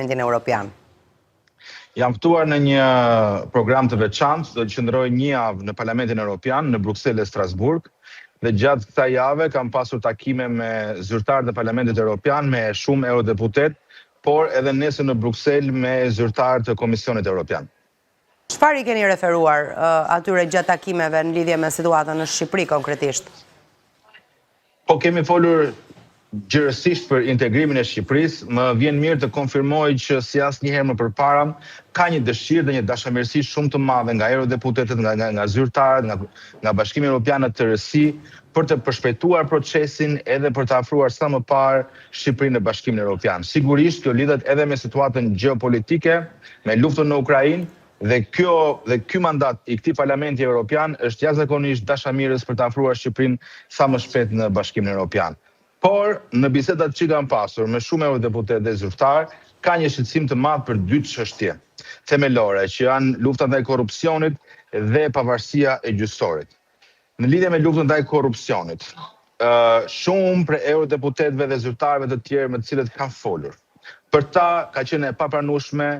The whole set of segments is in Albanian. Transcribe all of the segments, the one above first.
Parlamentin Evropian? Jam ftuar në një program të veçantë, do të qëndroj një javë në Parlamentin Evropian, në Bruksel e Strasburg, dhe gjatë kësaj jave kam pasur takime me zyrtarët e Parlamentit Evropian, me shumë eurodeputet, por edhe nesër në Bruksel me zyrtarët e Komisionit Evropian. Çfarë i keni referuar atyre gjatë takimeve në lidhje me situatën në Shqipëri konkretisht? Po kemi folur gjërësisht për integrimin e Shqipërisë, më vjen mirë të konfirmoj që si asnjëherë më përpara ka një dëshirë dhe një dashamirësi shumë të madhe nga eurodeputetët, nga zyrtarët, nga Bashkimi Evropian në tërësi për të përshpejtuar procesin edhe për të afruar sa më parë Shqipërinë në Bashkimin Evropian. Sigurisht kjo lidhet edhe me situatën gjeopolitike, me luftën në Ukrainë, dhe ky mandat i këtij Parlamenti Evropian është jashtëzakonisht dashamirës për të afruar Shqipërinë sa më shpejt në Bashkimin Evropian. Por, në bisedat që kam pasur me shumë eurodeputet dhe zyrtar, ka një shqetësim të madh për dy çështje themelore, që janë lufta ndaj korrupsionit dhe pavarësia e gjyqësorit. Në lidhje me luftën ndaj korrupsionit, shumë prej eurodeputetëve dhe zyrtarëve të tjerë me të cilët kam folur, për ta ka qenë e papranueshme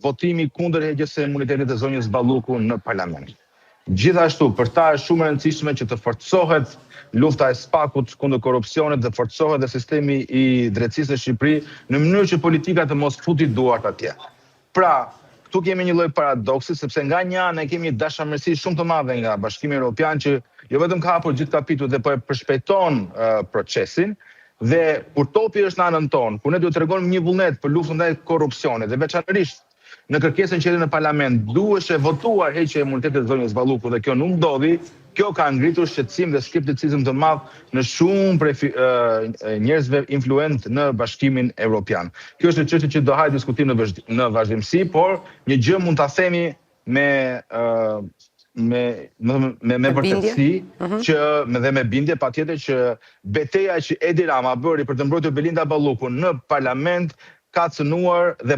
votimi kundër heqjes së imunitetit të zonjës Balluku në parlament. Gjithashtu, për ta është shumë e rëndësishme që të forcohet lufta e spakut kundër korrupsionit dhe forcohet dhe sistemi i drejtësisë në Shqipëri në mënyrë që politika të mos futi duart atje. Pra, këtu kemi një lloj paradoksi, sepse nga një anë kemi një dashamirësi shumë të madhe nga Bashkimi Evropian që jo vetëm ka hapur gjithë kapitujt dhe po e përshpejton procesin, dhe kur topi është në anën tonë, kur ne duhet të tregojmë një vullnet për luftën ndaj korrupsionit dhe veçanërisht në kërkesën që në parlament duhet të votuar heqja e imunitetit të zonjës Balluku dhe kjo nuk ndodhi, kjo ka ngritur shqetësim dhe skepticizëm të madh në shumë prej njerëzve influent në Bashkimin Evropian. Kjo është një çështje që do hajë diskutim në vazhdimsi, por një gjë mund ta themi me vërtetësi dhe me bindje patjetër që betejë që Edi Rama bëri për të mbrojtur Belinda Ballukun në parlament ka cënuar dhe